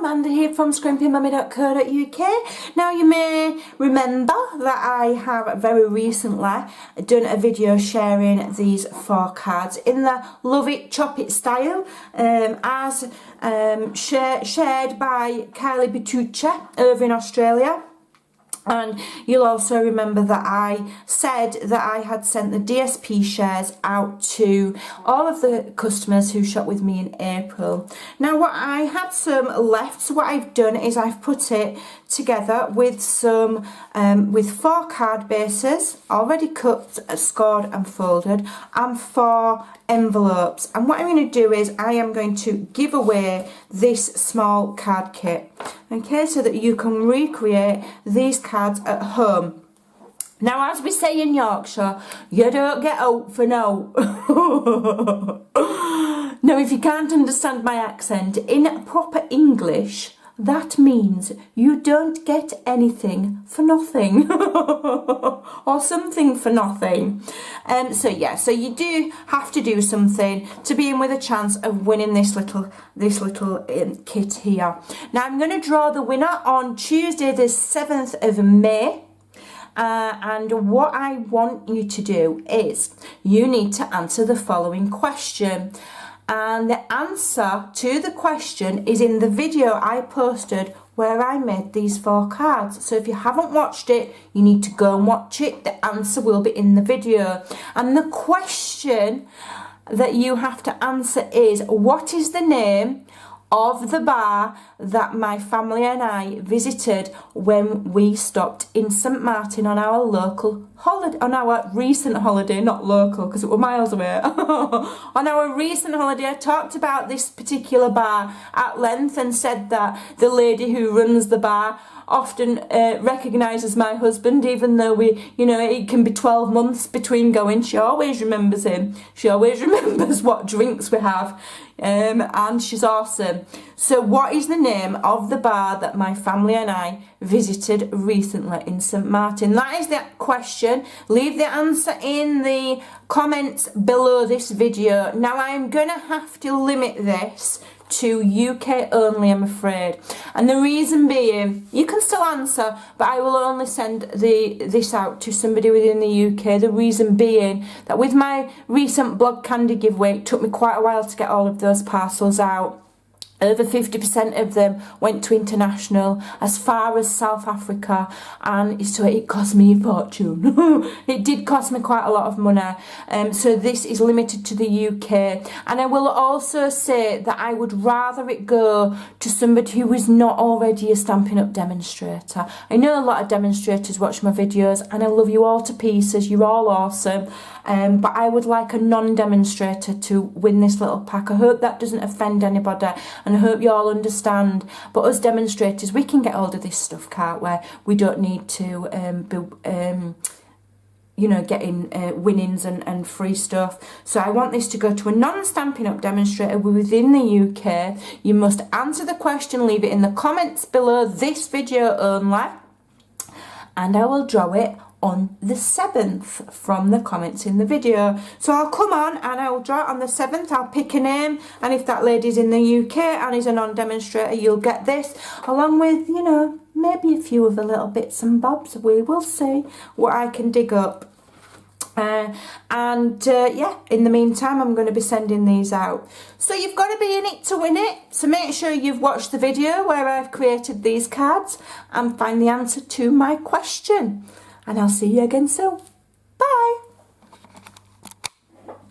Amanda here from Scrimpingmommy.co.uk. Now you may remember that I have very recently done a video sharing these 4 cards in the Love It Chop It style, as shared by Kylie Bertucci over in Australia. And you'll also remember that I said that I had sent the DSP shares out to all of the customers who shop with me in April. Now what I had some left, so what I've done is I've put it together with some with 4 card bases already cut, scored and folded, and 4 envelopes. And what I'm going to do is I am going to give away this small card kit, okay, so that you can recreate these cards at home. Now, as we say in Yorkshire, you don't get out for no. Now, if you can't understand my accent, in proper English, that means you don't get anything for nothing. Or something for nothing. So yeah, so you do have to do something to be in with a chance of winning this little kit here. Now I'm going to draw the winner on Tuesday the 7th of May. And what I want you to do is you need to answer the following question. And the answer to the question is in the video I posted where I made these 4 cards. So if you haven't watched it, you need to go and watch it. The answer will be in the video. And the question that you have to answer is, what is the name of the bar that my family and I visited when we stopped in St Martin on our local holiday, on our recent holiday, not local because it was miles away. On our recent holiday, I talked about this particular bar at length and said that the lady who runs the bar often recognises my husband, even though we, you know, it can be 12 months between going. She always remembers him. She always remembers what drinks we have. And she's awesome. So what is the name of the bar that my family and I visited recently in St Martin? That is the question. Leave the answer in the comments below this video. Now I'm going to have to limit this to UK only, I'm afraid. And the reason being, you can still answer, but I will only send this out to somebody within the UK. The reason being that with my recent blog candy giveaway, it took me quite a while to get all of those parcels out. Over 50% of them went to international, as far as South Africa, and so it cost me a fortune. It did cost me quite a lot of money. So this is limited to the UK. And I will also say that I would rather it go to somebody who is not already a Stampin' Up demonstrator. I know a lot of demonstrators watch my videos, and I love you all to pieces. You're all awesome. But I would like a non-demonstrator to win this little pack. I hope that doesn't offend anybody, and I hope you all understand. But us demonstrators, we can get hold of this stuff, can't we? We don't need to you know, getting winnings and free stuff. So I want this to go to a non-Stampin' Up demonstrator within the UK. You must answer the question, leave it in the comments below this video only, and I will draw it on the 7th from the comments in the video. So I'll come on and I'll draw it on the 7th. I'll pick a name, and if that lady's in the UK and is a non-demonstrator, you'll get this, along with, you know, maybe a few other little bits and bobs. We will see what I can dig up. Yeah, in the meantime, I'm going to be sending these out. So you've got to be in it to win it. So make sure you've watched the video where I've created these cards and find the answer to my question. And I'll see you again soon. Bye.